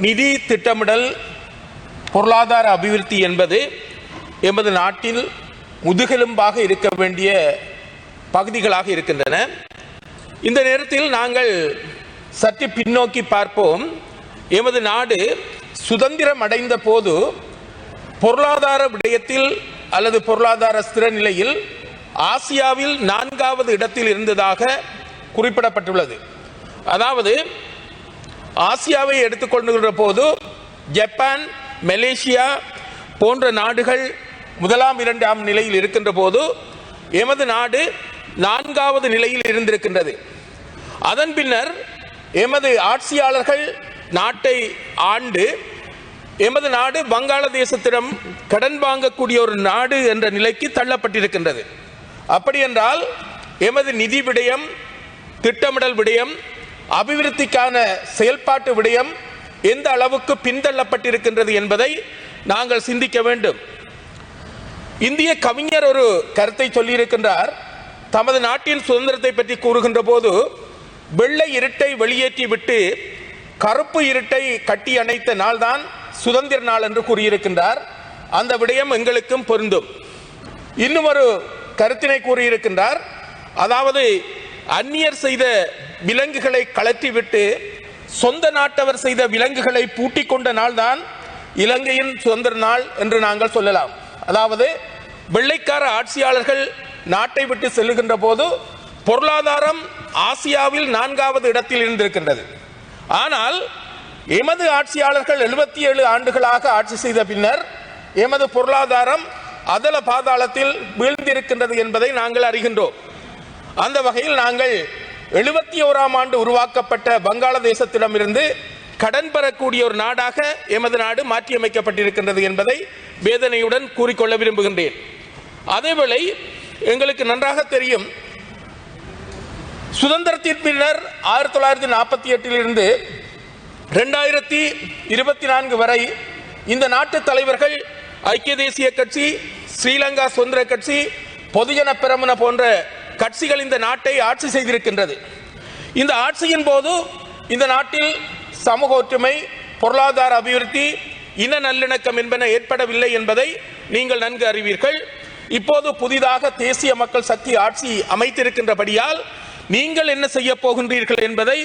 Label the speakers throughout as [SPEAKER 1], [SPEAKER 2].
[SPEAKER 1] நிதி திட்டமிடல், பொருளாதார அபிவிருத்தி என்பது எமது நாட்டில் முதுகெலும்பாக இருக்க வேண்டிய பகுதிகளாக இருக்கின்றன. இந்த நேரத்தில் நாங்கள் சற்று பின்னோக்கி பார்ப்போம். எமது நாடு சுதந்திரம் அடைந்த போது பொருளாதார விடயத்தில் அல்லது பொருளாதார ஸ்திர நிலையில் ஆசியாவில் 4வது இடத்தில் இருந்ததாக குறிப்பிடப்பட்டுள்ளது. அதாவது ஆசியாவை எடுத்துக்கொள்கின்ற போது ஜப்பான், மலேசியா போன்ற நாடுகள் 1ஆம் 2ஆம் நிலையில் இருக்கின்ற போது எமது நாடு 4வது நிலையில் இருந்திருக்கின்றது. அதன் பின்னர் எமது ஆட்சியாளர்கள் நாட்டை ஆண்டு எமது நாடு வங்காளதேசத்திடம் கடன் வாங்கக்கூடிய ஒரு நாடு என்ற நிலைக்கு தள்ளப்பட்டிருக்கின்றது. அப்படி என்றால் எமது நிதி விடயம், திட்டமிடல் விடயம், அபிவிருத்திக்கான செயல்பாட்டு விடயம் எந்த அளவுக்கு பின்தள்ளப்பட்டிருக்கின்றது என்பதை நாங்கள் சிந்திக்க வேண்டும். இந்திய கவிஞர் ஒரு கருத்தை சொல்லியிருக்கின்றார். தமது நாட்டின் சுதந்திரத்தை பற்றி கூறுகின்ற போது, வெள்ளை இருட்டை வெளியேற்றி விட்டு கருப்பு இருட்டை கட்டி அணைத்த நாள்தான் சுதந்திர நாள் என்று கூறியிருக்கின்றார். அந்த விடயம் எங்களுக்கும் பொருந்தும். இன்னும் ஒரு கருத்தினை கூறியிருக்கின்றார். அதாவது அந்நியர் செய்த விலங்குகளை கழற்றிவிட்டு சொந்த நாட்டவர் செய்த விலங்குகளை பூட்டிக் கொண்ட நாள் தான் இலங்கையின் சுதந்திர நாள் என்று நாங்கள் சொல்லலாம். அதாவது வெள்ளைக்கார ஆட்சியாளர்கள் நாட்டை விட்டு செல்லுகின்ற போது பொருளாதாரம் ஆசியாவில் 4வது இடத்தில் இருந்திருக்கின்றது. ஆனால் எமது ஆட்சியாளர்கள் 77 ஆண்டுகளாக ஆட்சி செய்த பின்னர் எமது பொருளாதாரம் அதல பாதாளத்தில் வீழ்ந்திருக்கின்றது என்பதை நாங்கள் அறிகின்றோம். அந்த வகையில் நாங்கள் 71ஆம் ஆண்டு உருவாக்கப்பட்ட வங்காளதேசத்திடமிருந்து கடன் பெறக்கூடிய ஒரு நாடாக எமது நாடு மாற்றியமைக்கப்பட்டிருக்கின்றது என்பதை வேதனையுடன் கூறிக்கொள்ள விரும்புகின்றேன். அதேவேளை எங்களுக்கு நன்றாக தெரியும், சுதந்திரத்தின் பின்னர் 1948 2024 வரை இந்த நாட்டு தலைவர்கள் ஐக்கிய தேசிய கட்சி, ஸ்ரீலங்கா சுதந்திர கட்சி, பொதுஜன பெரமுன போன்ற கட்சிகள் இந்த நாட்டை ஆட்சி செய்திருக்கின்றது. இந்த ஆட்சியின் போது இந்த நாட்டில் சமூக ஒற்றுமை, பொருளாதார அபிவிருத்தி, இன நல்லிணக்கம் என்பன ஏற்படவில்லை என்பதை நீங்கள் நன்கு அறிவீர்கள். இப்போது புதிதாக தேசிய மக்கள் சக்தி ஆட்சி அமைத்திருக்கின்றபடியால் நீங்கள் என்ன செய்ய போகின்றீர்கள் என்பதை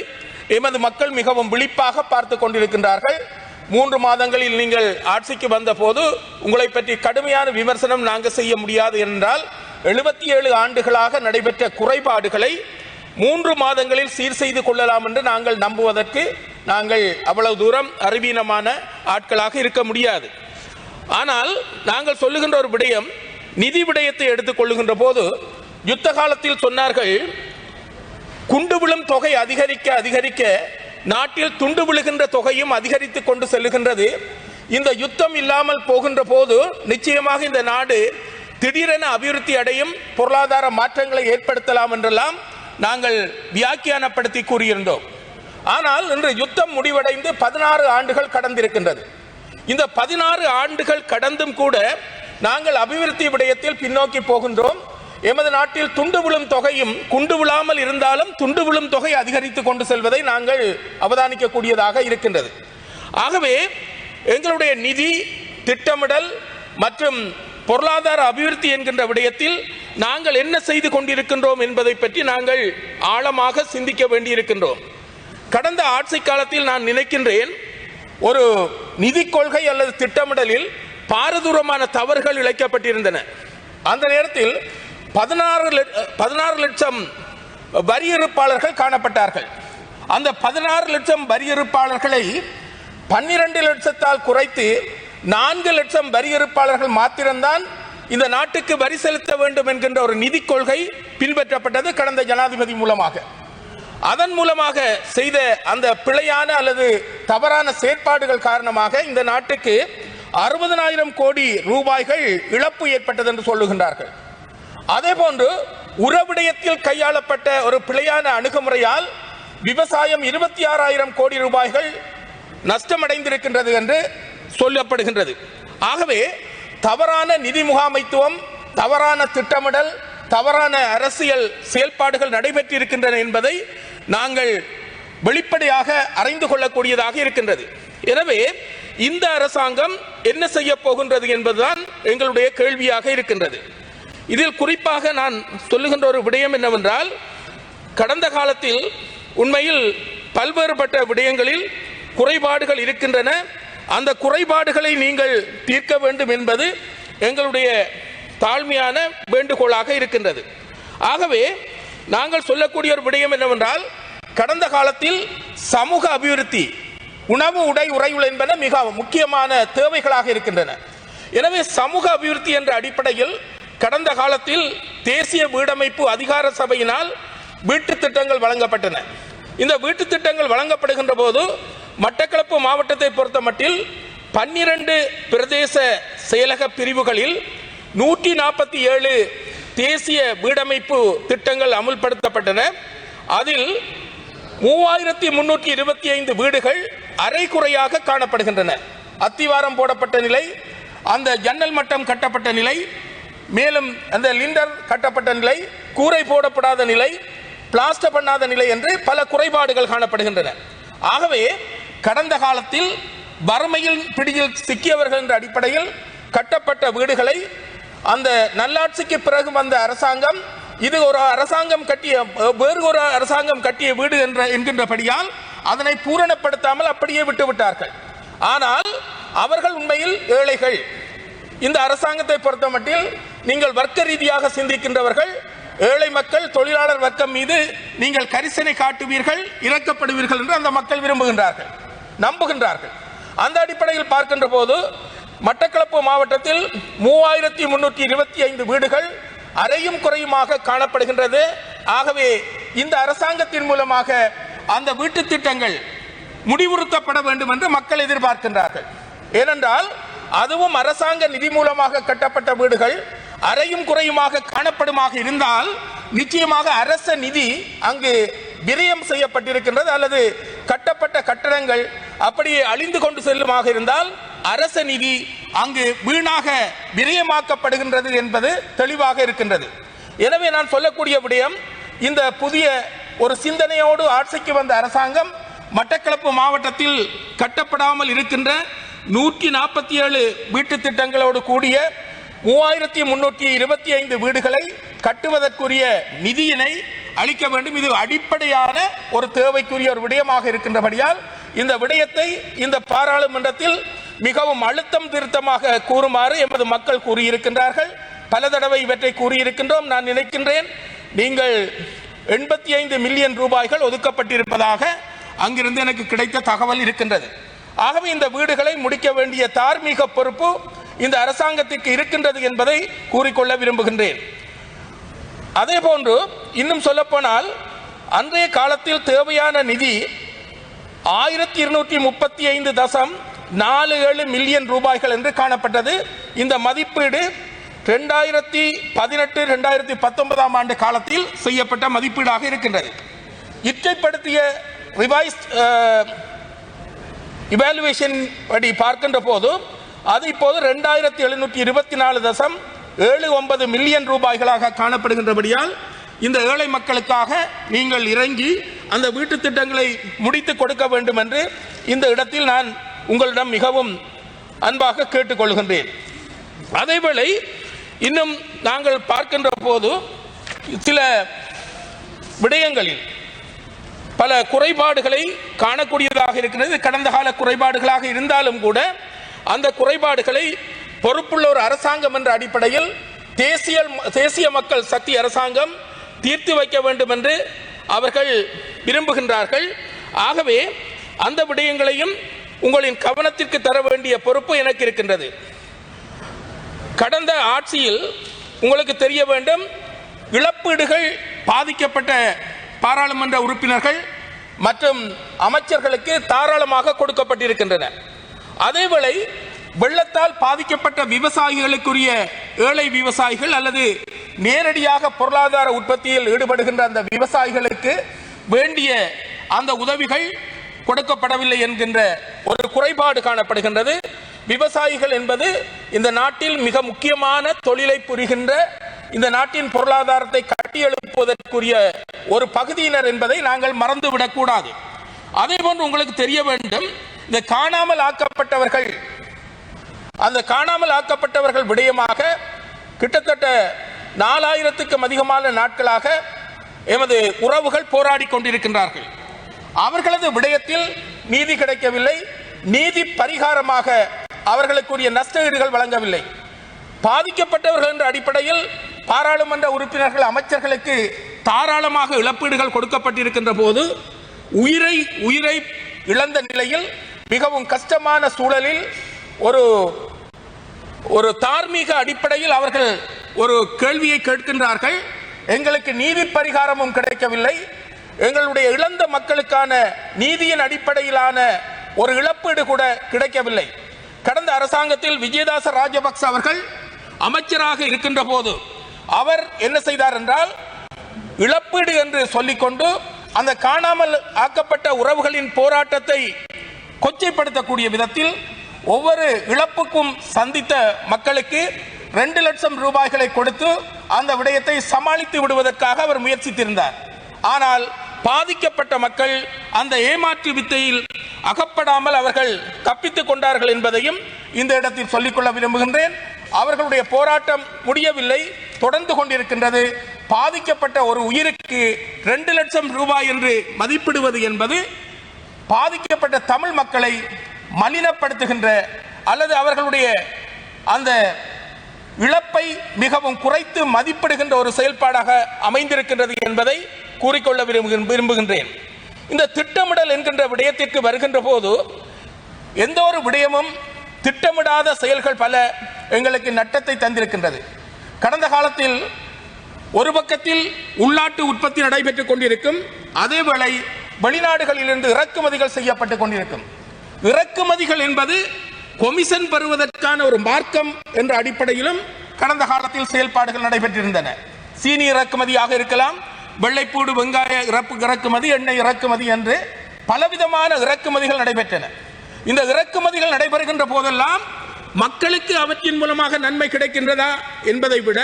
[SPEAKER 1] எமது மக்கள் மிகவும் விழிப்பாக பார்த்து கொண்டிருக்கின்றார்கள். 3 மாதங்களில் நீங்கள் ஆட்சிக்கு வந்த போது உங்களை பற்றி கடுமையான விமர்சனம் நாங்கள் செய்ய முடியாது என்றால் 77 ஆண்டுகளாக நடைபெற்ற குறைபாடுகளை 3 மாதங்களில் சீர் செய்து கொள்ளலாம் என்று நாங்கள் நம்புவதற்கு நாங்கள் அவ்வளவு தூரம் அறிவீனமான ஆட்களாக இருக்க முடியாது. ஆனால் நாங்கள் சொல்லுகின்ற ஒரு விடயம், நிதி விடயத்தை எடுத்துக் கொள்ளுகின்ற போது யுத்த காலத்தில் சொன்னார்கள், குண்டு விழும் தொகை அதிகரிக்க அதிகரிக்க நாட்டில் துண்டு விழுகின்ற தொகையும் அதிகரித்துக் கொண்டு செல்லுகின்றது. இந்த யுத்தம் இல்லாமல் போகின்ற போது நிச்சயமாக இந்த நாடு திடீரென அபிவிருத்தி அடையும், பொருளாதார மாற்றங்களை ஏற்படுத்தலாம் என்றெல்லாம் நாங்கள் வியாக்கியானப்படுத்தி கூறியிருந்தோம். ஆனால் இன்று யுத்தம் முடிவடைந்து 16 ஆண்டுகள் கடந்திருக்கின்றது. இந்த 16 ஆண்டுகள் கடந்தும் கூட நாங்கள் அபிவிருத்தி விடயத்தில் பின்னோக்கி போகின்றோம். எமது நாட்டில் துண்டு விழும் தொகையும் குண்டு விழாமல் இருந்தாலும் துண்டு விழும் தொகை அதிகரித்துக் கொண்டு செல்வதை நாங்கள் அவதானிக்கக்கூடியதாக இருக்கின்றது. ஆகவே எங்களுடைய நிதி திட்டமிடல் மற்றும் பொருளாதார அபிவிருத்தி என்கின்ற விடயத்தில் நாங்கள் என்ன செய்து கொண்டிருக்கின்றோம் என்பதை பற்றி நாங்கள் ஆழமாக சிந்திக்க வேண்டியிருக்கின்றோம். கடந்த ஆட்சி காலத்தில் நான் நினைக்கின்றேன், ஒரு நிதி கொள்கை அல்லது திட்டமிடலில் பாரதூரமான தவறுகள் இழைக்கப்பட்டிருந்தன. அந்த நேரத்தில் 16 லட்சம் வரியிருப்பாளர்கள் காணப்பட்டார்கள். அந்த 16 லட்சம் வரியிருப்பாளர்களை 12 லட்சத்தால் குறைத்து 4 லட்சம் வரியிருப்பாளர்கள் மாத்திரம்தான் இந்த நாட்டுக்கு வரி செலுத்த வேண்டும் என்கின்ற ஒரு நிதி கொள்கை பின்பற்றப்பட்டது கடந்த ஜனாதிபதி மூலமாக. அதன் மூலமாக செய்த அந்த பிழையான அல்லது தவறான செயற்பாடுகள் காரணமாக இந்த நாட்டுக்கு 60,000 கோடி ரூபாய்கள் இழப்பு ஏற்பட்டது என்று சொல்லுகின்றார்கள். அதே போன்று உரவிடயத்தில் கையாளப்பட்ட ஒரு பிழையான அணுகுமுறையால் விவசாயம் 26,000 கோடி ரூபாய்கள் நஷ்டமடைந்திருக்கின்றது என்று சொல்லப்படுகின்றது. ஆகவே தவறான நிதி முகாமைத்துவம், தவறான திட்டமிடல், தவறான அரசியல் செயல்பாடுகள் நடைபெற்றிருக்கின்றன என்பதை நாங்கள் வெளிப்படையாக அறிந்து கொள்ளக்கூடியதாக இருக்கின்றது. எனவே இந்த அரசாங்கம் என்ன செய்ய போகின்றது என்பதுதான் எங்களுடைய கேள்வியாக இருக்கின்றது. இதில் குறிப்பாக நான் சொல்லுகின்ற ஒரு விடயம் என்னவென்றால், கடந்த காலத்தில் உண்மையில் பல்வேறுபட்ட விடயங்களில் குறைபாடுகள் இருக்கின்றன. அந்த குறைபாடுகளை நீங்கள் தீர்க்க வேண்டும் என்பது எங்களுடைய தாழ்மையான வேண்டுகோளாக இருக்கின்றது. ஆகவே நாங்கள் சொல்லக்கூடிய ஒரு விடயம் என்னவென்றால், கடந்த காலத்தில் சமூக அபிவிருத்தி, உணவு, உடை, உறையுள் என்பன மிக முக்கியமான தேவைகளாக இருக்கின்றன. எனவே சமூக அபிவிருத்தி என்ற அடிப்படையில் கடந்த காலத்தில் தேசிய வீடமைப்பு அதிகார சபையினால் வீட்டு திட்டங்கள் வழங்கப்பட்டன. இந்த வீட்டு திட்டங்கள் வழங்கப்படுகின்ற போது மட்டக்களப்பு மாவட்டத்தை பொறுத்த மட்டில் 12 பிரதேச செயலக பிரிவுகளில் 147 தேசிய வீடமைப்பு திட்டங்கள் அமுல்படுத்தப்பட்டன. அதில் 3325 வீடுகள் அரைகுறையாக காணப்படுகின்றன. அத்திவாரம் போடப்பட்ட நிலை, அந்த ஜன்னல் மட்டம் கட்டப்பட்ட நிலை, மேலும் அந்த லிண்டர் கட்டப்பட்ட நிலை, கூரை போடப்படாத நிலை, பிளாஸ்டர் பண்ணாத நிலை என்று பல குறைபாடுகள் காணப்படுகின்றன. ஆகவே கடந்த காலத்தில் வறுமையில் பிடியில் சிக்கியவர்கள் என்ற அடிப்படையில் கட்டப்பட்ட வீடுகளை அந்த நல்லாட்சிக்கு பிறகு வந்த அரசாங்கம், இது ஒரு அரசாங்கம் கட்டிய வேறு ஒரு அரசாங்கம் கட்டிய வீடு என்கின்றபடியால் அதனை பூரணப்படுத்தாமல் அப்படியே விட்டுவிட்டார்கள். ஆனால் அவர்கள் உண்மையில் ஏழைகள். இந்த அரசாங்கத்தை பொறுத்த மட்டில் நீங்கள் வர்க்க ரீதியாக சிந்திக்கின்றவர்கள், ஏழை மக்கள், தொழிலாளர் வர்க்கம் மீது நீங்கள் கரிசனை காட்டுவீர்கள், இறக்கப்படுவீர்கள் என்று அந்த மக்கள் விரும்புகின்றார்கள், நம்புகின்றார்கள். அந்த அடிப்படையில் பார்க்கின்ற போது மட்டக்களப்பு மாவட்டத்தில் 3325 வீடுகள் அரையும் குறையுமாக காணப்படுகின்றது. ஆகவே இந்த அரசாங்கத்தின் மூலமாக அந்த வீட்டு திட்டங்கள் முடிவுறுத்தப்பட வேண்டும் என்று மக்கள் எதிர்பார்க்கின்றார்கள். ஏனென்றால் அதுவும் அரசாங்க நிதி மூலமாக கட்டப்பட்ட வீடுகள் அரையும் குறையுமாக காணப்படுமாக இருந்தால் நிச்சயமாக அரச நிதி அங்கு விரயம் செய்யப்பட்டிருக்கின்றது, அல்லது கட்டப்பட்ட கட்டடங்கள் அப்படியே அழிந்து கொண்டு செல்லுமாக இருந்தால் அரச நிதி அங்கு வீணாக விரயமாக்கப்படுகின்றது என்பது தெளிவாக இருக்கின்றது. எனவே நான் சொல்லக்கூடிய விடயம், இந்த புதிய ஒரு சிந்தனையோடு ஆட்சிக்கு வந்த அரசாங்கம் மட்டக்களப்பு மாவட்டத்தில் கட்டப்படாமல் இருக்கின்ற 147 வீட்டு திட்டங்களோடு கூடிய 3325 வீடுகளை கட்டுவதற்குரிய நிதியினை அளிக்க வேண்டும். இது அடிப்படையான ஒரு தேவைக்குரிய ஒரு விடயமாக இருக்கின்றபடியால் இந்த விடயத்தை இந்த பாராளுமன்றத்தில் மிகவும் அழுத்தம் திருத்தமாக கூறுமாறு எமது மக்கள் கூறியிருக்கின்றார்கள். பல தடவை இவற்றை கூறியிருக்கின்றோம். நான் நினைக்கின்றேன் நீங்கள் 85 மில்லியன் ரூபாய்கள் ஒதுக்கப்பட்டிருப்பதாக அங்கிருந்து எனக்கு கிடைத்த தகவல் இருக்கின்றது. ஆகவே இந்த வீடுகளை முடிக்க வேண்டிய தார்மீக பொறுப்பு இந்த அரசாங்கத்திற்கு இருக்கின்றது என்பதை கூறிக்கொள்ள விரும்புகின்றேன். அதே போன்று இன்னும் சொல்லப்போனால் அன்றைய காலத்தில் தேவையான நிதி 1235.47 மில்லியன் ரூபாய்கள் என்று காணப்பட்டது. இந்த மதிப்பீடு 2018-2019 ஆண்டு காலத்தில் செய்யப்பட்ட மதிப்பீடாக இருக்கின்றது. இற்றைப்படுத்திய ரிவைஸ்ட் இவாலுவேஷன் படி பார்க்கின்ற போது அது இப்போது 2724.79 மில்லியன் ரூபாய்களாக காணப்படுகின்றபடியால் இந்த ஏழை மக்களுக்காக நீங்கள் இறங்கி அந்த வீட்டு திட்டங்களை முடித்து கொடுக்க வேண்டும் என்று இந்த இடத்தில் நான் உங்களிடம் மிகவும் அன்பாக கேட்டுக்கொள்கின்றேன். அதேவேளை இன்னும் நாங்கள் பார்க்கின்ற போது சில விடயங்களில் பல குறைபாடுகளை காணக்கூடியதாக இருக்கிறது. கடந்த கால குறைபாடுகளாக இருந்தாலும் கூட அந்த குறைபாடுகளை பொறுப்புள்ள ஒரு அரசாங்கம் என்ற அடிப்படையில் தேசிய மக்கள் சக்தி அரசாங்கம் தீர்த்து வைக்க வேண்டும் என்று அவர்கள் விரும்புகின்றார்கள். ஆகவே அந்த விடயங்களையும் உங்களின் கவனத்திற்கு தர வேண்டிய பொறுப்பு எனக்கு இருக்கின்றது. கடந்த ஆட்சியில் உங்களுக்கு தெரிய வேண்டும், இழப்பீடுகள் பாதிக்கப்பட்ட பாராளுமன்ற உறுப்பினர்கள் மற்றும் அமைச்சர்களுக்கு தாராளமாக கொடுக்கப்பட்டிருக்கின்றன. அதேவேளை வெள்ளத்தால் பாதிக்கப்பட்ட விவசாயிகளுக்குரிய ஏழை விவசாயிகள் அல்லது நேரடியாக பொருளாதார உற்பத்தியில் ஈடுபடுகின்ற அந்த விவசாயிகளுக்கு வேண்டிய அந்த உதவிகள் கொடுக்கப்படவில்லை என்கின்ற ஒரு குறைபாடு காணப்படுகின்றது. விவசாயிகள் என்பது இந்த நாட்டில் மிக முக்கியமான தொழிலை புரிகின்ற, இந்த நாட்டின் பொருளாதாரத்தை கட்டியெழுப்புவதற்குரிய ஒரு பகுதியினர் என்பதை நாங்கள் மறந்துவிடக் கூடாது. அதே போன்று உங்களுக்கு தெரிய வேண்டும், இந்த காணாமல் ஆக்கப்பட்டவர்கள், அந்த காணாமல் ஆக்கப்பட்டவர்கள் விடயமாக கிட்டத்தட்ட 4000க்கும் அதிகமான நாட்களாக எமது உறவுகள் போராடி கொண்டிருக்கின்றார்கள். அவர்களது விடயத்தில் நீதி கிடைக்கவில்லை. நீதி பரிகாரமாக அவர்களுக்குரிய நஷ்டஈடுகள் வழங்கவில்லை. பாதிக்கப்பட்டவர்கள் என்ற அடிப்படையில் பாராளுமன்ற உறுப்பினர்கள், அமைச்சர்களுக்கு தாராளமாக இழப்பீடுகள் கொடுக்கப்பட்டிருக்கின்ற போது உயிரை இழந்த நிலையில் மிகவும் கஷ்டமான சூழலில் ஒரு தார்மீக அடிப்படையில் அவர்கள் ஒரு கேள்வியை கேட்கின்றார்கள். எங்களுக்கு நீதி பரிகாரமும் கிடைக்கவில்லை, எங்களுடைய இழந்த மக்களுக்கான நீதியின் அடிப்படையிலான ஒரு இழப்பீடு கூட கிடைக்கவில்லை. கடந்த அரசாங்கத்தில் விஜயதாச ராஜபக்ச அவர்கள் அமைச்சராக இருக்கின்ற போது அவர் என்ன செய்தார் என்றால், இழப்பீடு என்று சொல்லிக்கொண்டு அந்த காணாமல் ஆக்கப்பட்ட உறவுகளின் போராட்டத்தை கொச்சைப்படுத்தக்கூடிய விதத்தில் ஒவ்வொரு இழப்புக்கும் சந்தித்த மக்களுக்கு 2 லட்சம் ரூபாய்களை கொடுத்து அந்த விடயத்தை சமாளித்து விடுவதற்காக அவர் முயற்சித்திருந்தார். ஆனால் பாதிக்கப்பட்ட மக்கள் அந்த ஏமாற்று வித்தையில் அகப்படாமல் அவர்கள் தப்பித்துக் கொண்டார்கள் என்பதையும் இந்த இடத்தில் சொல்லிக்கொள்ள விரும்புகின்றேன். அவர்களுடைய போராட்டம் முடியவில்லை, தொடர்ந்து கொண்டிருக்கின்றது. பாதிக்கப்பட்ட ஒரு உயிருக்கு 2 லட்சம் ரூபாய் என்று மதிப்பிடுவது என்பது பாதிக்கப்பட்ட தமிழ் மக்களை மலினப்படுத்துகின்ற அல்லது அவர்களுடைய அந்த இழப்பை மிகவும் குறைத்து மதிப்பிடுகின்ற ஒரு செயல்பாடாக அமைந்திருக்கின்றது என்பதை கூறிக்கொள்ள விரும்புகின்றேன். இந்த திட்டமிடல் என்கின்ற விடயத்திற்கு வருகின்ற போது எந்த ஒரு விடயமும் திட்டமிடாத செயல்கள் பல எங்களுக்கு நட்டத்தை தந்திருக்கின்றது. கடந்த காலத்தில் ஒரு பக்கத்தில் உள்நாட்டு உற்பத்தி நடைபெற்றுக் கொண்டிருக்கும், அதேவேளை வெளிநாடுகளிலிருந்து இறக்குமதிகள் செய்யப்பட்டுக் கொண்டிருக்கும். இறக்குமதிகள் என்பது கொமிஷன் பெறுவதற்கான ஒரு மார்க்கம் என்ற அடிப்படையிலும் கடந்த காலத்தில் செயல்பாடுகள் நடைபெற்றிருந்தன. சீனி இறக்குமதியாக இருக்கலாம், வெள்ளைப்பூடு வெங்காய இறக்குமதி, எண்ணெய் இறக்குமதி என்று பலவிதமான இறக்குமதிகள் நடைபெற்றன. இந்த இறக்குமதிகள் நடைபெறுகின்ற போதெல்லாம் மக்களுக்கு அவற்றின் மூலமாக நன்மை கிடைக்கின்றதா என்பதை விட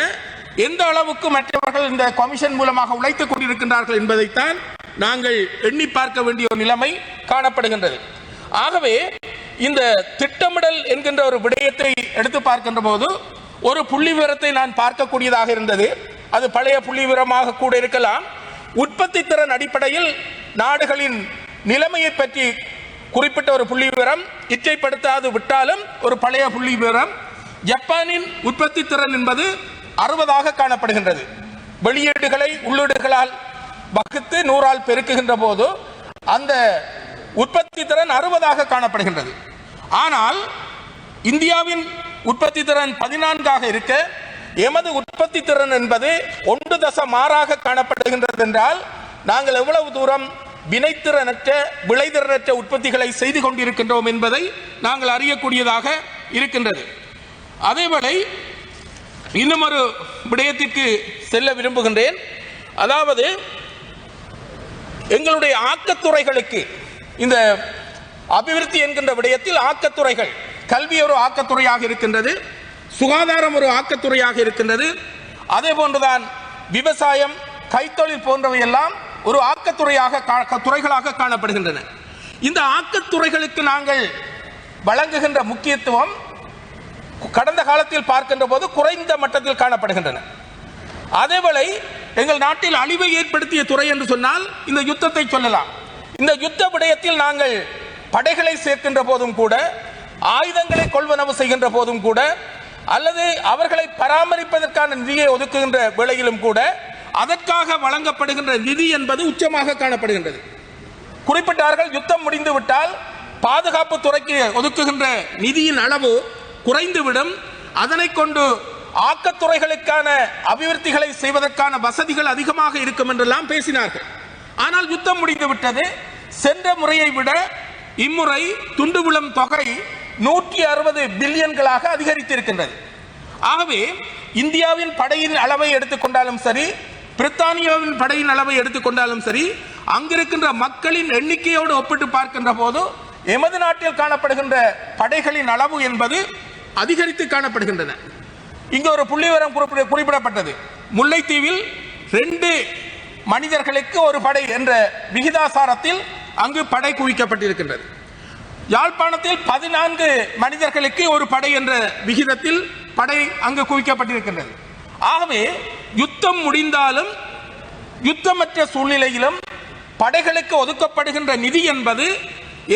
[SPEAKER 1] எந்த அளவுக்கு மற்றவர்கள் இந்த கமிஷன் மூலமாக உழைத்துக் கொண்டிருக்கின்றார்கள் என்பதைத்தான் நாங்கள் எண்ணி பார்க்க வேண்டிய ஒரு நிலைமை காணப்படுகின்றது. ஆகவே இந்த திட்டமிடல் என்கின்ற ஒரு விடயத்தை எடுத்து பார்க்கின்ற போது ஒரு புள்ளி விவரத்தை நான் பார்க்கக்கூடியதாக இருந்தது. அது பழைய புள்ளி விவரமாக கூட இருக்கலாம். உற்பத்தி திறன் அடிப்படையில் நாடுகளின் நிலைமையை பற்றி குறிப்பிட்ட ஒரு புள்ளி விவரம், இச்சைப்படுத்தாது விட்டாலும் ஒரு பழைய புள்ளி விவரம். ஜப்பானின் உற்பத்தி திறன் என்பது 60ஆக காணப்படுகின்றது. வெளியீடுகளை உள்ளீடுகளால் வகுத்து 100ஆல் பெருக்குகின்ற போது அந்த உற்பத்தி திறன் 60ஆக காணப்படுகின்றது. ஆனால் இந்தியாவின் உற்பத்தி திறன் 14ஆக இருக்க எமது உற்பத்தி திறன் என்பது 1.6ஆக காணப்படுகின்றது என்றால் நாங்கள் எவ்வளவு தூரம் வினைத்திறனற்ற விளைதிறனற்ற உற்பத்திகளை செய்து கொண்டிருக்கின்றோம் என்பதை நாங்கள் அறியக்கூடியதாக இருக்கின்றது. அதேவேளை இன்னும் ஒரு விடயத்திற்கு செல்ல விரும்புகின்றேன். அதாவது எங்களுடைய ஆக்கத்துறைகளுக்கு இந்த அபிவிருத்தி என்கின்ற விடயத்தில் ஆக்கத்துறைகள், கல்வி ஒரு ஆக்கத்துறையாக இருக்கின்றது, சுகாதாரம் ஒரு ஆக்கத்துறையாக இருக்கின்றது, அதே போன்றுதான் விவசாயம், கைத்தொழில் போன்றவை எல்லாம் ஒரு துறைகளாக காணப்படுகின்றன. இந்த ஆக்கத்துறைகளுக்கு நாங்கள் வழங்குகின்ற முக்கியத்துவம் கடந்த காலத்தில் பார்க்கின்ற போது குறைந்த மட்டத்தில் காணப்படுகின்றன. அதேவேளை எங்கள் நாட்டில் அழிவை ஏற்படுத்திய துறை என்று சொன்னால் இந்த யுத்தத்தை சொல்லலாம். இந்த யுத்த விடயத்தில் நாங்கள் படைகளை சேர்க்கின்ற போதும் கூட, ஆயுதங்களை கொள்வனவு செய்கின்ற போதும் கூட, அல்லது அவர்களை பராமரிப்பதற்கான நிதியை ஒதுக்குகின்ற வேளையிலும் கூட அதற்காக வழங்கப்படுகின்ற நிதி என்பது உச்சமாக காணப்படுகின்றது. குறிப்பிட்டார்கள், யுத்தம் முடிந்துவிட்டால் பாதுகாப்பு துறைக்கு ஒதுக்குகின்ற நிதியின் அளவு குறைந்துவிடும், அதனை கொண்டு ஆக்கத்துறைகளுக்கான அபிவிருத்திகளை செய்வதற்கான வசதிகள் அதிகமாக இருக்கும் என்றெல்லாம் பேசினார்கள். ஆனால் யுத்தம் முடிந்துவிட்டது. சென்ற முறையை விட இம்முறை துண்டு விழும் தொகை 160 பில்லியன்களாக அதிகரித்திருக்கின்றது. ஆகவே இந்தியாவின் படையின் அளவை எடுத்துக்கொண்டாலும் சரி, பிரித்தானியாவின் படையின் அளவை எடுத்துக்கொண்டாலும் சரி, அங்கிருக்கின்ற மக்களின் எண்ணிக்கையோடு ஒப்பிட்டு பார்க்கின்ற போது எமது நாட்டில் காணப்படுகின்ற படைகளின் அளவு என்பது அதிகரித்து காணப்படுகின்றன. இங்கு ஒரு புள்ளிவிவரம் குறிப்பிடப்பட்டது. முல்லைத்தீவில் 2 மனிதர்களுக்கு ஒரு படை என்ற விகிதாசாரத்தில் அங்கு படை குவிக்கப்பட்டிருக்கின்றது. யாழ்ப்பாணத்தில் 14 மனிதர்களுக்கு ஒரு படை என்ற விகிதத்தில் படை அங்கு குவிக்கப்பட்டிருக்கின்றது. ஆகவே யுத்தம் முடிந்தாலும் யுத்தமற்ற சூழ்நிலையிலும் படைகளுக்கு ஒதுக்கப்படுகின்ற நிதி என்பது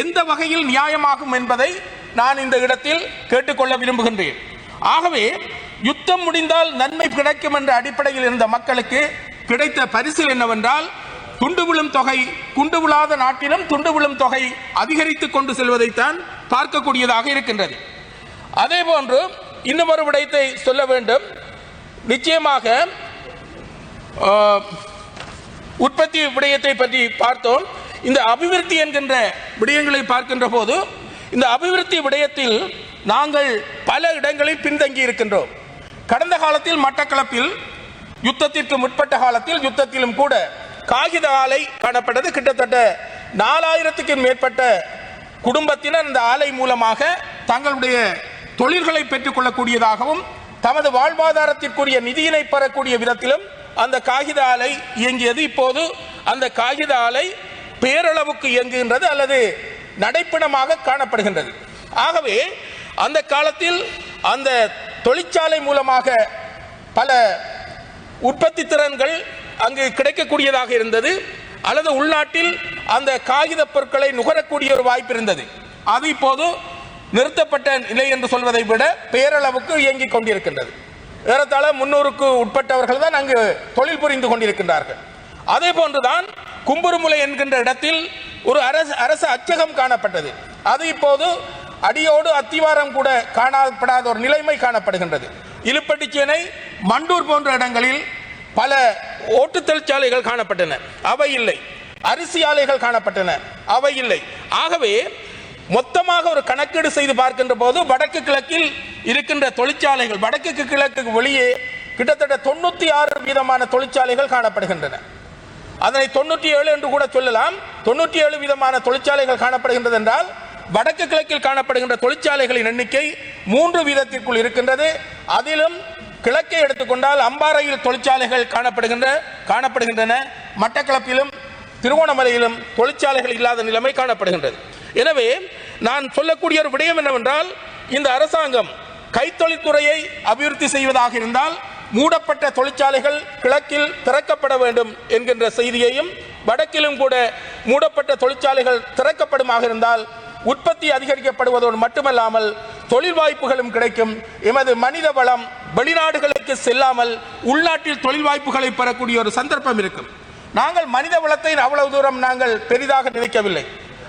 [SPEAKER 1] எந்த வகையில் நியாயமாகும் என்பதை நான் இந்த இடத்தில் கேட்டுக்கொள்ள விரும்புகின்றேன். ஆகவே யுத்தம் முடிந்தால் நன்மை கிடைக்கும் என்ற அடிப்படையில் இருந்த மக்களுக்கு கிடைத்த பரிசு என்னவென்றால், துண்டு விழும் தொகை குண்டு விழாத நாட்டிலும் துண்டு விழும் தொகை அதிகரித்துக் கொண்டு செல்வதைத்தான் பார்க்கக்கூடியதாக இருக்கின்றது. அதே போன்று இன்னும் ஒரு விடயத்தை சொல்ல வேண்டும். நிச்சயமாக உற்பத்தி விடயத்தை பற்றி பார்த்தோம். இந்த அபிவிருத்தி என்கின்ற விடயங்களை பார்க்கின்ற போது இந்த அபிவிருத்தி விடயத்தில் நாங்கள் பல இடங்களில் பின்தங்கி இருக்கின்றோம். கடந்த காலத்தில் மட்டக்களப்பில் யுத்தத்திற்கு முற்பட்ட காலத்தில் யுத்தத்திலும் கூட காகித ஆலை காணப்பட்டது. கிட்டத்தட்ட 4000க்கும் மேற்பட்ட குடும்பத்தினர் இந்த ஆலை மூலமாக தங்களுடைய தொழில்களை பெற்றுக் கொள்ளக்கூடியதாகவும் தமது வாழ்வாதாரத்திற்குரிய நிதியினை பெறக்கூடிய விதத்திலும் அந்த காகித ஆலை இயங்கியது. இப்போது அந்த காகித ஆலை பேரளவுக்கு இயங்குகின்றது அல்லது நடைப்பிணமாக காணப்படுகின்றது. ஆகவே அந்த காலத்தில் அந்த தொழிற்சாலை மூலமாக பல உற்பத்தி திறன்கள் அங்கு கிடைக்கக்கூடியதாக இருந்தது, அல்லது உள்நாட்டில் அந்த காகித பொருட்களை நுகரக்கூடிய ஒரு வாய்ப்பு இருந்தது. அது இப்போது நிறுத்தப்பட்ட நிலை என்று சொல்வதை விட பேரளவுக்கு இயங்கிக் கொண்டிருக்கின்றது. ஏறத்தாழ 300க்கு உட்பட்டவர்கள் தான் அங்கு தொழில் புரிந்து கொண்டிருக்கின்றார்கள். அதே போன்றுதான் கும்புருமுலை என்கின்ற இடத்தில் ஒரு அரசு அச்சகம் காணப்பட்டது. அது இப்போது அடியோடு அத்திவாரம் கூட காணப்படாத ஒரு நிலைமை காணப்படுகின்றது. இலுப்பட்டிச்சேனை, மண்டூர் போன்ற இடங்களில் பல ஓட்டு தொழிற்சாலைகள் காணப்பட்டன, அவை இல்லை. அரிசி ஆலைகள் காணப்பட்டன, அவை இல்லை. ஆகவே மொத்தமாக ஒரு கணக்கீடு செய்து பார்க்கின்ற போது வடக்கு கிழக்கில் இருக்கின்ற தொழிற்சாலைகள், வடக்கு கிழக்கு வெளியே கிட்டத்தட்ட 96% தொழிற்சாலைகள் காணப்படுகின்றன. அதனை 97 என்று கூட சொல்லலாம். 97% தொழிற்சாலைகள் காணப்படுகின்றது என்றால் வடக்கு கிழக்கில் காணப்படுகின்ற தொழிற்சாலைகளின் எண்ணிக்கை 3 வீதத்திற்குள் இருக்கின்றது. அதிலும் கிழக்கை எடுத்துக்கொண்டால் அம்பாறையில் தொழிற்சாலைகள் காணப்படுகின்றன. மட்டக்களப்பிலும் திருகோணமலையிலும் தொழிற்சாலைகள் இல்லாத நிலைமை காணப்படுகின்றது. எனவே நான் சொல்லக்கூடிய ஒரு விடயம் என்னவென்றால், இந்த அரசாங்கம் கைத்தொழில்துறையை அபிவிருத்தி செய்வதாக இருந்தால் மூடப்பட்ட தொழிற்சாலைகள் கிழக்கில் திறக்கப்பட வேண்டும் என்கின்ற செய்தியையும், வடக்கிலும் கூட மூடப்பட்ட தொழிற்சாலைகள் திறக்கப்படுமாக இருந்தால் உற்பத்தி அதிகரிக்கப்படுவதோடு மட்டுமல்லாமல் தொழில் வாய்ப்புகளும் கிடைக்கும். எமது மனித வளம் வெளிநாடுகளுக்கு செல்லாமல் உள்நாட்டில் தொழில் வாய்ப்புகளை பெறக்கூடிய ஒரு சந்தர்ப்பம் இருக்கும். நாங்கள் மனித வளத்தை அவ்வளவு தூரம் நாங்கள் பெரிதாக நினைக்கவில்லை.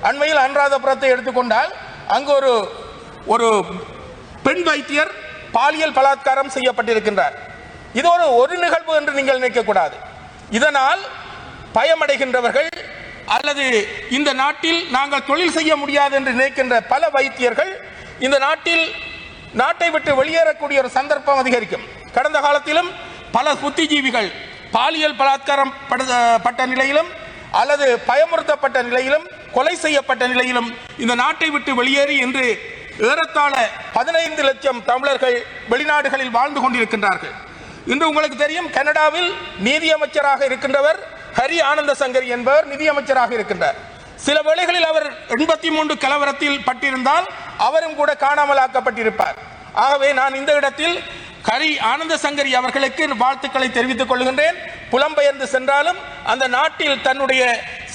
[SPEAKER 1] அண்மையில் அனுராதபுரத்தை எடுத்துக்கொண்டால் அங்கு ஒரு பெண் வைத்தியர் பாலியல் பலாத்காரம் செய்யப்பட்டிருக்கின்றார். இது ஒரு நிகழ்வு என்று நீங்கள் நினைக்கக்கூடாது. இதனால் பயமடைகின்றவர்கள் அல்லது இந்த நாட்டில் நாங்கள் தொழில் செய்ய முடியாது என்று நினைக்கின்ற பல வைத்தியர்கள் இந்த நாட்டை விட்டு வெளியேறக்கூடிய ஒரு சந்தர்ப்பம் அதிகரிக்கும். கடந்த காலத்திலும் பல புத்திஜீவிகள் பாலியல் பலாத்காரம் பட்ட நிலையிலும் அல்லது பயமுறுத்தப்பட்ட நிலையிலும் கொலை செய்யப்பட்ட நிலையிலும் இந்த நாட்டை விட்டு வெளியேறி இன்று ஏறத்தாழ 15 லட்சம் தமிழர்கள் வெளிநாடுகளில் வாழ்ந்து கொண்டிருக்கின்றார்கள். இன்று உங்களுக்கு தெரியும், கனடாவில் நீதியமைச்சராக இருக்கின்றவர் ஹரி ஆனந்த சங்கரி என்பவர் நிதியமைச்சராக இருக்கின்றார். சில வேளைகளில் அவர் 83 கலவரத்தில் பட்டிருந்தால் அவரும் கூட காணாமலாக்கப்பட்டிருப்பார். ஆகவே நான் இந்த இடத்தில் ஹரி ஆனந்த சங்கரி அவர்களுக்கு வாழ்த்துக்களை தெரிவித்துக் கொள்கின்றேன். புலம்பெயர்ந்து சென்றாலும் அந்த நாட்டில் தன்னுடைய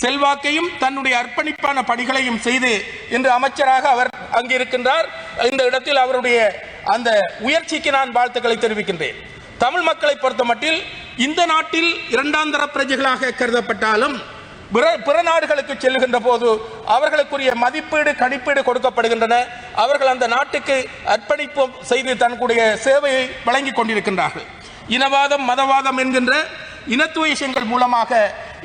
[SPEAKER 1] செல்வாக்கையும் தன்னுடைய அர்ப்பணிப்பான பணிகளையும் செய்து இன்று அமைச்சராக அவர் அங்கிருக்கின்றார். இந்த இடத்தில் அவருடைய அந்த உயர்ச்சிக்கு நான் வாழ்த்துக்களை தெரிவிக்கின்றேன். தமிழ் மக்களை பொறுத்த மட்டில் இந்த நாட்டில் இரண்டாந்தர பிரஜைகளாக கருதப்பட்டாலும் பிற நாடுகளுக்கு செல்லுகின்ற போது அவர்களுக்குரிய மதிப்பீடு கணிப்பீடு கொடுக்கப்படுகின்றன. அவர்கள் அந்த நாட்டுக்கு அர்ப்பணிப்பு செய்து தன்னுடைய சேவையை வழங்கி கொண்டிருக்கின்றார்கள். இனவாதம் மதவாதம் என்கின்ற இனத்துவேஷங்கள் மூலமாக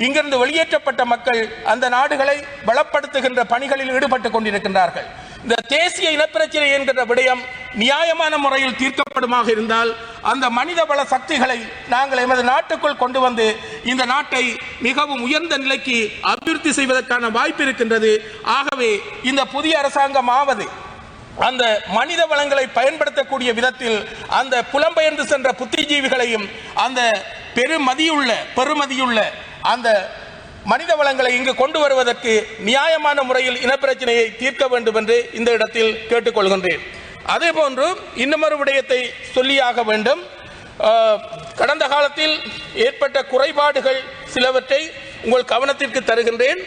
[SPEAKER 1] இங்கிருந்து வெளியேற்றப்பட்ட மக்கள் அந்த நாடுகளை பலப்படுத்துகின்ற பணிகளில் ஈடுபட்டுக் கொண்டிருக்கின்றார்கள். இந்த தேசிய இனப்பிரச்சனை என்கின்ற விடயம் நியாயமான முறையில் தீர்க்கப்படுமாக இருந்தால் அந்த மனித வள சக்திகளை நாங்கள் எமது நாட்டுக்குள் கொண்டு வந்து இந்த நாட்டை மிகவும் உயர்ந்த நிலைக்கு அபிவிருத்தி செய்வதற்கான வாய்ப்பு இருக்கின்றது. ஆகவே இந்த புதிய அரசாங்கம் ஆவது அந்த மனித வளங்களை பயன்படுத்தக்கூடிய விதத்தில் அந்த புலம்பெயர்ந்து சென்ற புத்திஜீவிகளையும் அந்த பெருமதியுள்ள அந்த மனித வளங்களை இங்கு கொண்டு வருவதற்கு நியாயமான முறையில் இனப்பிரச்சனையை தீர்க்க வேண்டும் என்று இந்த இடத்தில் கேட்டுக்கொள்கின்றேன். அதே போன்று இன்னமொரு விடயத்தை சொல்லியாக வேண்டும். கடந்த காலத்தில் ஏற்பட்ட குறைபாடுகள் சிலவற்றை உங்கள் கவனத்திற்கு தருகின்றேன்.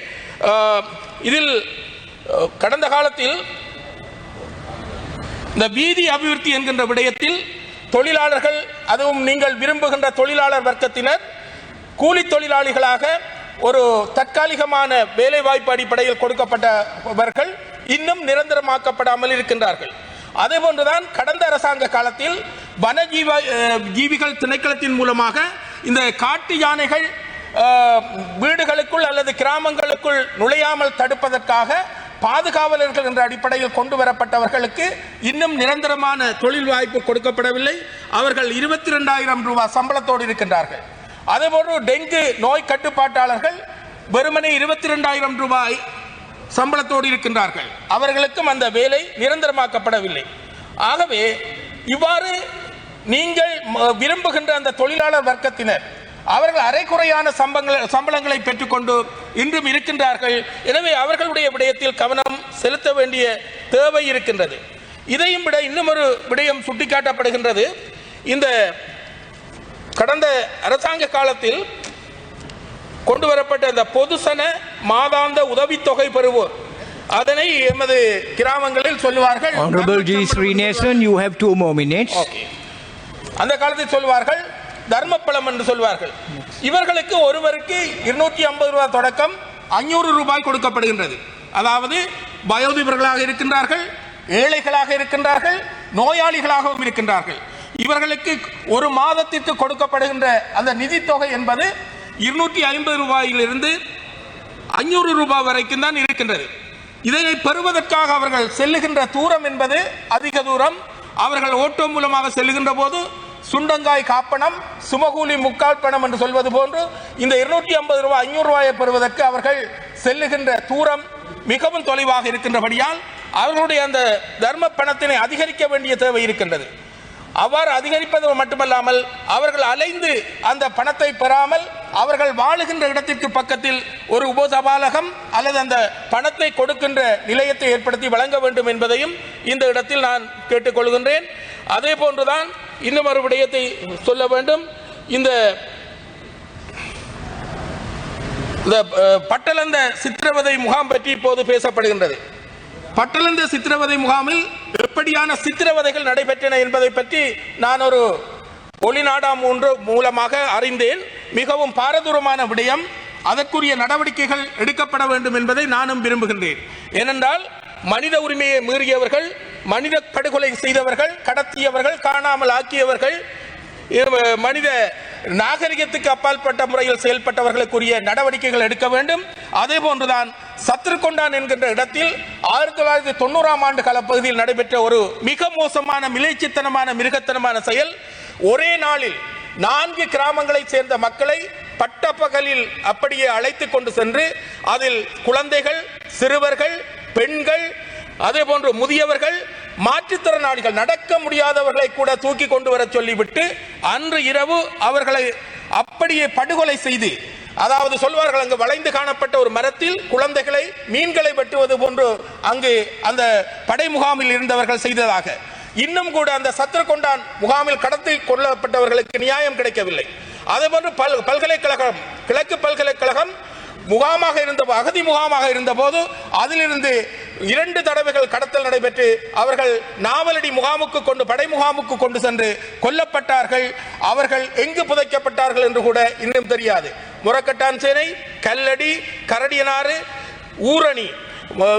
[SPEAKER 1] இதில் கடந்த காலத்தில் இந்த வீதி அபிவிருத்தி என்கின்ற விடயத்தில் தொழிலாளர்கள், அதுவும் நீங்கள் விரும்புகின்ற தொழிலாளர் வர்க்கத்தினர் கூலி தொழிலாளிகளாக ஒரு தற்காலிகமான வேலைவாய்ப்பு அடிப்படையில் கொடுக்கப்பட்டவர்கள் இன்னும் நிரந்தரமாக்கப்படாமல் இருக்கின்றார்கள். அதே போன்றுதான் கடந்த அரசாங்க காலத்தில் வனஜீவிகள் திணைக்களத்தின் மூலமாக இந்த காட்டு யானைகள் வீடுகளுக்குள் அல்லது கிராமங்களுக்குள் நுழையாமல் தடுப்பதற்காக பாதுகாவலர்கள் என்ற அடிப்படையில் கொண்டு வரப்பட்டவர்களுக்கு இன்னும் நிரந்தரமான தொழில் வாய்ப்பு கொடுக்கப்படவில்லை. அவர்கள் 22,000 ரூபாய் சம்பளத்தோடு இருக்கின்றார்கள். அதேபோன்று டெங்கு நோய் கட்டுப்பாட்டாளர்கள் வெறுமனே 22,000 ரூபாய் சம்பளத்தோடு இருக்கின்றார்கள். அவர்களுக்கும் அந்த வேலை நிரந்தரமாக்கப்படவில்லை. ஆகவே இவ்வாறு நீங்கள் விரும்புகின்ற அந்த தொழிலாளர் வர்க்கத்தினர் அவர்கள் அரைக்குறையான சம்பளங்களை பெற்றுக்கொண்டு இன்றும் இருக்கின்றார்கள். எனவே அவர்களுடைய விடயத்தில் கவனம் செலுத்த வேண்டிய தேவை இருக்கின்றது. இதையும் விட இன்னும் ஒரு விடயம் சுட்டிக்காட்டப்படுகின்றது. இந்த கடந்த அரசாங்க காலத்தில் கொண்டு வரப்பட்ட இந்த பொதுசன மாதாந்த உதவித்தொகை பெறுவோர், அதனை எமது கிராமங்களில் சொல்லுவார்கள். அந்த காலத்தில் சொல்வார்கள் தர்மப்பழம் என்று சொல்வார்கள். இவர்களுக்கு ஒருவருக்கு 250 ரூபாய் தொடக்கம் 500 ரூபாய் கொடுக்கப்படுகின்றது. அதாவது வயோதிபர்களாக இருக்கின்றார்கள், ஏழைகளாக இருக்கின்றார்கள், நோயாளிகளாகவும் இருக்கின்றார்கள். இவர்களுக்கு ஒரு மாதத்திற்கு கொடுக்கப்படுகின்ற அந்த நிதித்தொகை என்பது 250 ரூபாயிலிருந்து 500 ரூபாய் வரைக்கும் தான் இருக்கின்றது. இதனை பெறுவதற்காக அவர்கள் செல்லுகின்ற தூரம் என்பது அதிக தூரம். அவர்கள் ஓட்டோ மூலமாக செல்லுகின்ற போது சுண்டங்காய் காப்பணம், சுமகூலி முக்கால் பணம் என்று சொல்வது போன்று இந்த 250 ரூபாய் 500 ரூபாயை பெறுவதற்கு அவர்கள் செல்லுகின்ற தூரம் மிகவும் தொலைவாக இருக்கின்றபடியால் அவர்களுடைய அந்த தர்ம பணத்தினை அதிகரிக்க வேண்டிய தேவை இருக்கின்றது. அவ்வாறு அதிகரிப்பது மட்டுமல்லாமல் அவர்கள் அலைந்து அந்த பணத்தை பெறாமல் அவர்கள் வாழுகின்ற இடத்திற்கு பக்கத்தில் ஒரு உபசபாலகம் அல்லது அந்த பணத்தை கொடுக்கின்ற நிலையத்தை ஏற்படுத்தி வழங்க வேண்டும் என்பதையும் இந்த இடத்தில் நான் கேட்டுக்கொள்கின்றேன். அதே போன்றுதான் இன்னும் ஒரு விடயத்தை சொல்ல வேண்டும். இந்த பட்டளந்த சித்திரவதை முகாம் பற்றி இப்போது பேசப்படுகின்றது. பட்டளந்த சித்திரவதை முகாமில் எப்படியான சித்திரவதைகள் நடைபெற்றன என்பதை பற்றி நான் ஒரு ஒளிநாடாம் மூலமாக அறிந்தேன். மிகவும் பாரதூரமான விடயம். அதற்குரிய நடவடிக்கைகள் எடுக்கப்பட வேண்டும் என்பதை நானும் விரும்புகின்றேன். ஏனென்றால் மனித உரிமையை மீறியவர்கள், மனித படுகொலை செய்தவர்கள், கடத்தியவர்கள், காணாமல் ஆக்கியவர்கள், மனித நாகரிகத்துக்கு அப்பாற்பட்ட முறையில் செயல்பட்டவர்களுக்குரிய நடவடிக்கைகள் எடுக்க வேண்டும். அதே போன்றுதான் சத்ருகொண்டான் என்கின்ற இடத்தில் 1990ஆம் ஆண்டு காலப்பகுதியில் நடைபெற்ற ஒரு மிக மோசமான மிலைச்சித்தனமான மிருகத்தனமான செயல். ஒரே நாளில் 4 கிராமங்களை சேர்ந்த மக்களை பட்டப்பகலில் அப்படியே அழைத்து கொண்டு சென்று அதில் குழந்தைகள், சிறுவர்கள், பெண்கள், அதே போன்று முதியவர்கள், மாற்றுத்திறனாளிகள், நடக்க முடியாதவர்களை கூட தூக்கி கொண்டு வர சொல்லிவிட்டு அன்று இரவு அவர்களை அப்படியே படுகொலை செய்து, அதாவது சொல்வார்கள் அங்கு வளைந்து காணப்பட்ட ஒரு மரத்தில் குழந்தைகளை மீன்களை வெட்டுவது போன்று அங்கு அந்த படை முகாமில் இருந்தவர்கள் செய்ததாக. இன்னும் கூட அந்த சத்ருகொண்டான் முகாமில் கடத்தி கொள்ளப்பட்டவர்களுக்கு நியாயம் கிடைக்கவில்லை. அதே போன்று பல்கலைக்கழகம், கிழக்கு பல்கலைக்கழகம் முகாமாக இருந்த அகதி முகாமாக இருந்த போது அதிலிருந்து 2 தடவைகள் கடத்தல் நடைபெற்று அவர்கள் நாவலடி முகாமுக்கு கொண்டு, படை முகாமுக்கு கொண்டு சென்று கொல்லப்பட்டார்கள். அவர்கள் எங்கு புதைக்கப்பட்டார்கள் என்று கூட இன்னும் தெரியாது. முரக்கட்டான் சேனை, கல்லடி, கரடியனாறு, ஊரணி,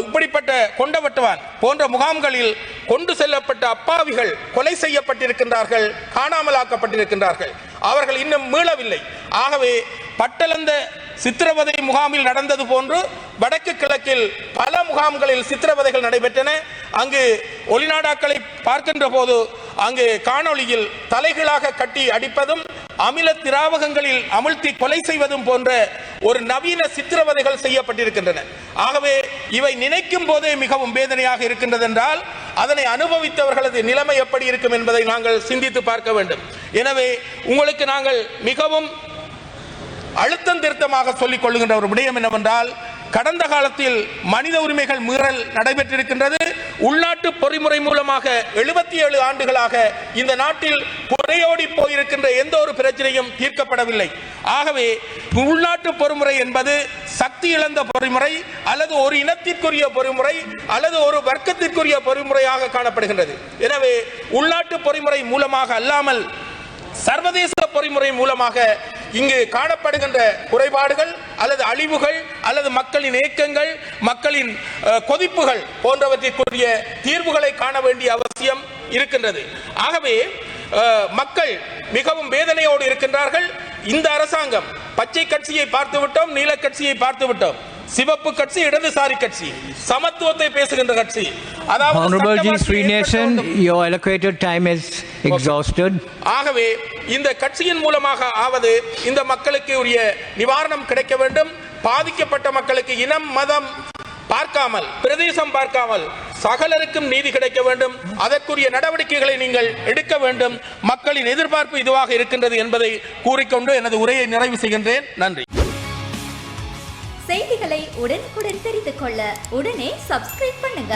[SPEAKER 1] இப்படிப்பட்ட கொண்டவட்டுவான் போன்ற முகாம்களில் கொண்டு செல்லப்பட்ட அப்பாவிகள் கொலை செய்யப்பட்டிருக்கின்றார்கள், காணாமல் ஆக்கப்பட்டிருக்கின்றார்கள். அவர்கள் இன்னும் மீளவில்லை. ஆகவே பட்டளந்த சித்திரவதை முகாமில் நடந்தது போன்று வடக்கு கிழக்கில் பல முகாம்களில் சித்திரவதைகள் நடைபெற்றன. அங்கு ஒளிநாடாக்களை பார்க்கின்ற போது அங்கு காணொளியில் தலைகளாக கட்டி அடிப்பதும், அமில திராவகங்களில் அமிழ்த்தி கொலை செய்வதும் போன்ற ஒரு நவீன சித்திரவதைகள் செய்யப்பட்டிருக்கின்றன. ஆகவே இவை நினைக்கும் போதே மிகவும் வேதனையாக இருக்கின்றது என்றால் அதனை அனுபவித்தவர்களது நிலைமை எப்படி இருக்கும் என்பதை நாங்கள் சிந்தித்து பார்க்க வேண்டும். எனவே உங்களுக்கு நாங்கள் மிகவும் அழுத்தம் திருத்தமாக சொல்லிக் கொள்ளுகின்ற ஒரு விடயம் என்னவென்றால், கடந்த காலத்தில் மனித உரிமைகள் மீறல் நடைபெற்றிருக்கின்றது. உள்நாட்டு பொறிமுறை மூலமாக 77 ஆண்டுகளாக இந்த நாட்டில் புரையோடி போயிருக்கின்ற எந்த ஒரு பிரச்சனையும் தீர்க்கப்படவில்லை. ஆகவே உள்நாட்டு பொறிமுறை என்பது சக்தி இழந்த பொறிமுறை அல்லது ஒரு இனத்திற்குரிய பொறிமுறை அல்லது ஒரு வர்க்கத்திற்குரிய பொறிமுறையாக காணப்படுகின்றது. எனவே உள்நாட்டு பொறிமுறை மூலமாக அல்லாமல் சர்வதேச பொறிமுறை மூலமாக இங்கு காணப்படுகின்ற குறைபாடுகள் அல்லது அழிவுகள் அல்லது மக்களின் ஏக்கங்கள், மக்களின் கொதிப்புகள் போன்றவற்றிற்குரிய தீர்வுகளை காண வேண்டிய அவசியம் இருக்கின்றது. ஆகவே மக்கள் மிகவும் வேதனையோடு இருக்கின்றார்கள். இந்த அரசாங்கம் பச்சை கட்சியை பார்த்து விட்டோம், நீல கட்சியை பார்த்து விட்டோம். சிவப்பு கட்சி இடதுசாரி கட்சி, சமத்துவத்தை பேசுகின்ற கட்சி. ஆகவே இந்த கட்சியின் மூலமாக ஆவது இந்த மக்களுக்கு உரிய நிவாரணம் கிடைக்க வேண்டும். பாதிக்கப்பட்ட மக்களுக்கு இனம் மதம் பார்க்காமல், பிரதேசம் பார்க்காமல் சகலருக்கும் நீதி கிடைக்க வேண்டும். அதற்குரிய நடவடிக்கைகளை நீங்கள் எடுக்க வேண்டும். மக்களின் எதிர்பார்ப்பு இதுவாக இருக்கின்றது என்பதை கூறிக்கொண்டு எனது உரையை நிறைவு செய்கின்றேன். நன்றி.
[SPEAKER 2] செய்திகளை உடனுக்குடன் தெரிந்து கொள்ள உடனே சப்ஸ்கிரைப் பண்ணுங்க.